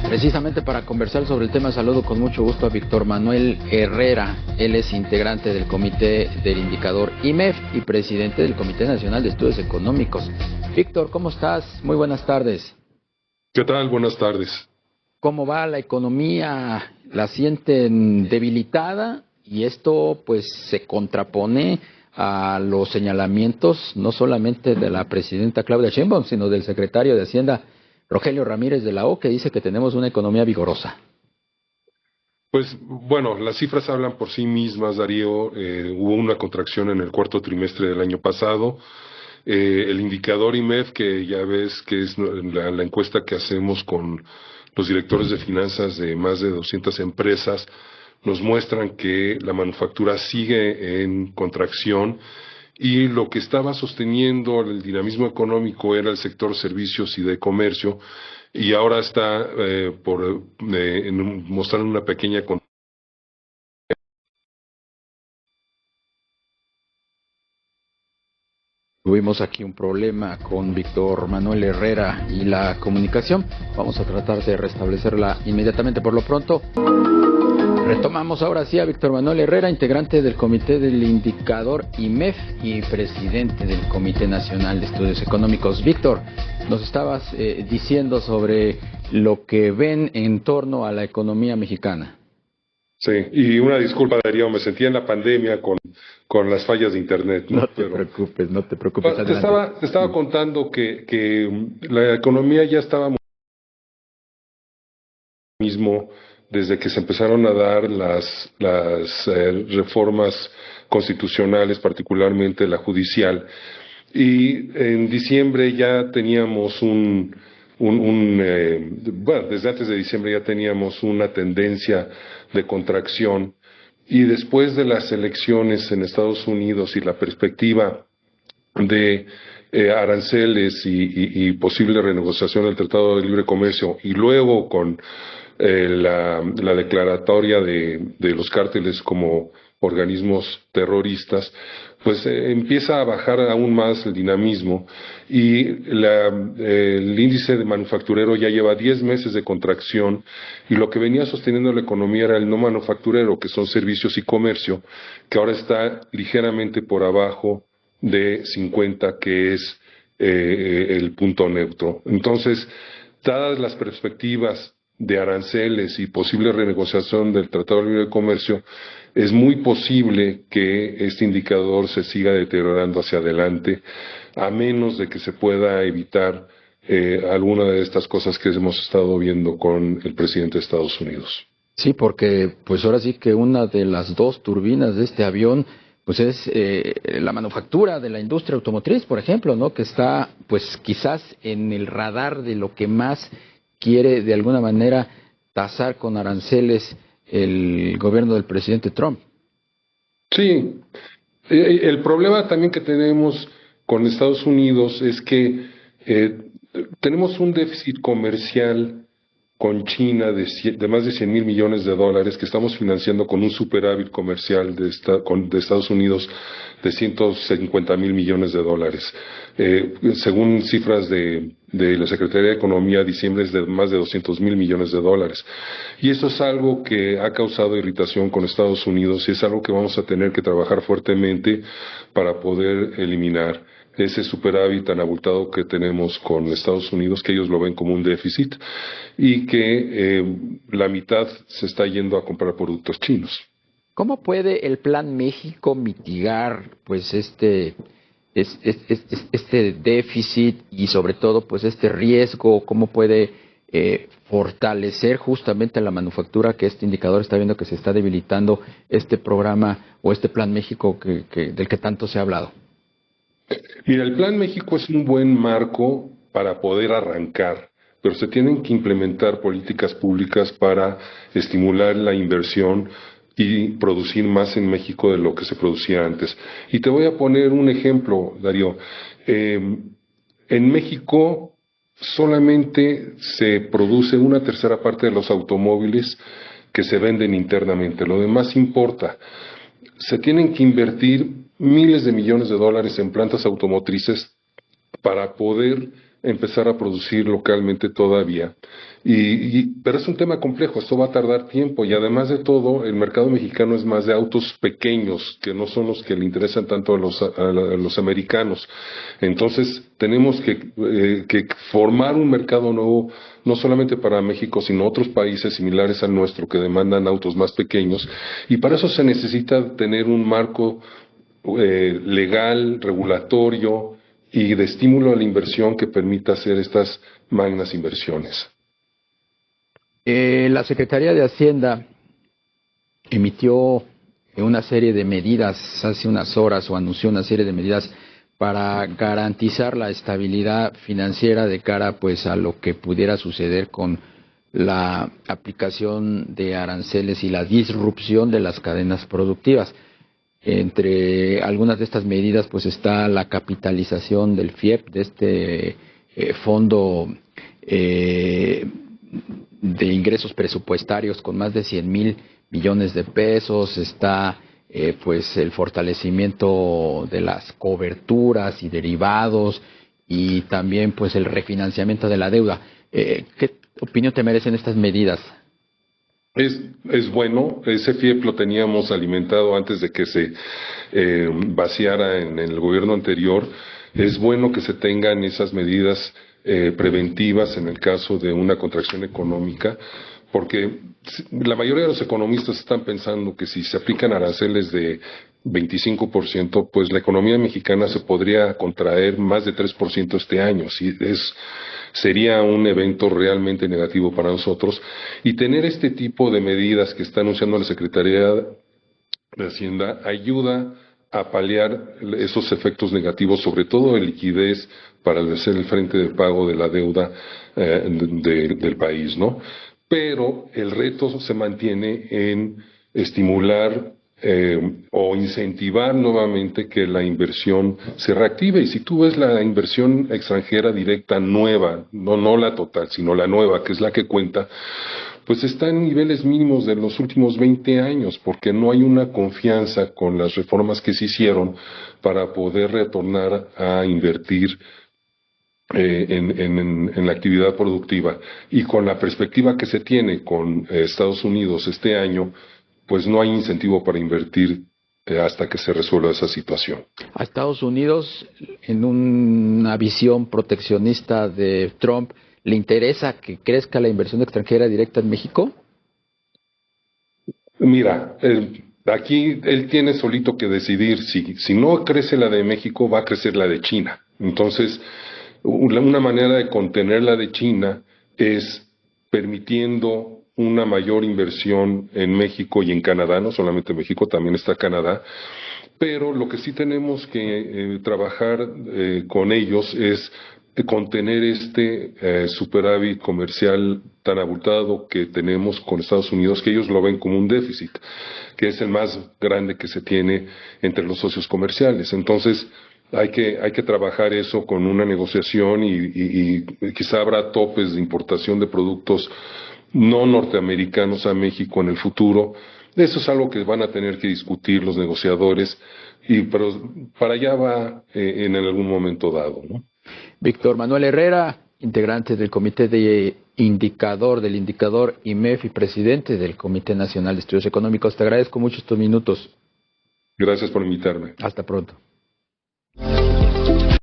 Precisamente para conversar sobre el tema, saludo con mucho gusto a Víctor Manuel Herrera. Él es integrante del comité del indicador IMEF y presidente del Comité Nacional de Estudios Económicos. Víctor, ¿cómo estás? Muy buenas tardes. ¿Qué tal? Buenas tardes. ¿Cómo va la economía? ¿La sienten debilitada? Y esto pues se contrapone a los señalamientos no solamente de la presidenta Claudia Sheinbaum, sino del secretario de Hacienda Rogelio Ramírez de la O, que dice que tenemos una economía vigorosa. Pues bueno, las cifras hablan por sí mismas, Darío. Hubo una contracción en el cuarto trimestre del año pasado. El indicador IMEF, que ya ves que es la encuesta que hacemos con los directores de finanzas de más de 200 empresas, nos muestran que la manufactura sigue en contracción y lo que estaba sosteniendo el dinamismo económico era el sector servicios y de comercio, y ahora está mostrando una pequeña contracción. Tuvimos aquí un problema con Víctor Manuel Herrera y la comunicación. Vamos a tratar de restablecerla inmediatamente. Por lo pronto, retomamos ahora sí a Víctor Manuel Herrera, integrante del comité del indicador IMEF y presidente del Comité Nacional de Estudios Económicos. Víctor, nos estabas diciendo sobre lo que ven en torno a la economía mexicana. Sí, y una disculpa, Darío, me sentía en la pandemia con las fallas de internet, ¿no? No te preocupes, no te preocupes. Te estaba contando que la economía ya estaba mismo desde que se empezaron a dar las reformas constitucionales, particularmente la judicial, y en diciembre ya teníamos bueno, desde antes de diciembre ya teníamos una tendencia de contracción, y después de las elecciones en Estados Unidos y la perspectiva de aranceles y posible renegociación del Tratado de Libre Comercio, y luego con la declaratoria de los cárteles como organismos terroristas, pues empieza a bajar aún más el dinamismo, y el índice de manufacturero ya lleva 10 meses de contracción, y lo que venía sosteniendo la economía era el no manufacturero, que son servicios y comercio, que ahora está ligeramente por abajo de 50, que es el punto neutro. Entonces, dadas las perspectivas de aranceles y posible renegociación del Tratado de Libre Comercio, es muy posible que este indicador se siga deteriorando hacia adelante, a menos de que se pueda evitar alguna de estas cosas que hemos estado viendo con el presidente de Estados Unidos. Sí, porque pues ahora sí que una de las dos turbinas de este avión pues es la manufactura de la industria automotriz, por ejemplo, ¿no? Que está pues quizás en el radar de lo que más quiere de alguna manera tasar con aranceles el gobierno del presidente Trump. Sí, el problema también que tenemos con Estados Unidos es que tenemos un déficit comercial con China de más de 100 mil millones de dólares, que estamos financiando con un superávit comercial de Estados Unidos de 150 mil millones de dólares. Según cifras de la Secretaría de Economía, diciembre es de más de 200 mil millones de dólares. Y eso es algo que ha causado irritación con Estados Unidos, y es algo que vamos a tener que trabajar fuertemente para poder eliminar ese superávit tan abultado que tenemos con Estados Unidos, que ellos lo ven como un déficit, y que la mitad se está yendo a comprar productos chinos. ¿Cómo puede el Plan México mitigar pues este déficit y sobre todo pues este riesgo? ¿Cómo puede fortalecer justamente la manufactura, que este indicador está viendo que se está debilitando, este programa o este Plan México del que tanto se ha hablado? Mira, el Plan México es un buen marco para poder arrancar, pero se tienen que implementar políticas públicas para estimular la inversión y producir más en México de lo que se producía antes. Y te voy a poner un ejemplo, Darío. En México solamente se produce una tercera parte de los automóviles que se venden internamente, lo demás importa. Se tienen que invertir miles de millones de dólares en plantas automotrices para poder empezar a producir localmente todavía. Pero es un tema complejo, esto va a tardar tiempo y además de todo, el mercado mexicano es más de autos pequeños, que no son los que le interesan tanto a los americanos. Entonces, tenemos que formar un mercado nuevo, no solamente para México, sino otros países similares al nuestro que demandan autos más pequeños, y para eso se necesita tener un marco legal, regulatorio y de estímulo a la inversión que permita hacer estas magnas inversiones. La Secretaría de Hacienda emitió una serie de medidas hace unas horas, o anunció una serie de medidas para garantizar la estabilidad financiera de cara pues a lo que pudiera suceder con la aplicación de aranceles y la disrupción de las cadenas productivas. Entre algunas de estas medidas pues está la capitalización del FIEP, de este fondo de ingresos presupuestarios con más de 100,000 millones de pesos, está pues el fortalecimiento de las coberturas y derivados, y también pues el refinanciamiento de la deuda. ¿Qué opinión te merecen estas medidas? Es bueno, ese FIEP lo teníamos alimentado antes de que se vaciara en el gobierno anterior. Es bueno que se tengan esas medidas preventivas en el caso de una contracción económica, porque la mayoría de los economistas están pensando que si se aplican aranceles de 25%, pues la economía mexicana se podría contraer más de 3% este año. Sería un evento realmente negativo para nosotros. Y tener este tipo de medidas que está anunciando la Secretaría de Hacienda ayuda a paliar esos efectos negativos, sobre todo de liquidez, para hacer el frente de pago de la deuda del país, ¿no? Pero el reto se mantiene en estimular o incentivar nuevamente que la inversión se reactive. Y si tú ves la inversión extranjera directa nueva, no la total, sino la nueva, que es la que cuenta, pues está en niveles mínimos de los últimos 20 años, porque no hay una confianza con las reformas que se hicieron para poder retornar a invertir en la actividad productiva. Y con la perspectiva que se tiene con Estados Unidos este año, pues no hay incentivo para invertir hasta que se resuelva esa situación. A Estados Unidos, en una visión proteccionista de Trump, ¿le interesa que crezca la inversión extranjera directa en México? Mira, aquí él tiene solito que decidir si no crece la de México, va a crecer la de China. Entonces, una manera de contener la de China es permitiendo una mayor inversión en México y en Canadá, no solamente México, también está Canadá, pero lo que sí tenemos que trabajar con ellos es contener este superávit comercial tan abultado que tenemos con Estados Unidos, que ellos lo ven como un déficit, que es el más grande que se tiene entre los socios comerciales. Entonces, hay que trabajar eso con una negociación y quizá habrá topes de importación de productos no norteamericanos a México en el futuro. Eso es algo que van a tener que discutir los negociadores, pero para allá va en algún momento dado, ¿no? Víctor Manuel Herrera, integrante del Comité del Indicador IMEF y presidente del Comité Nacional de Estudios Económicos. Te agradezco mucho estos minutos. Gracias por invitarme. Hasta pronto.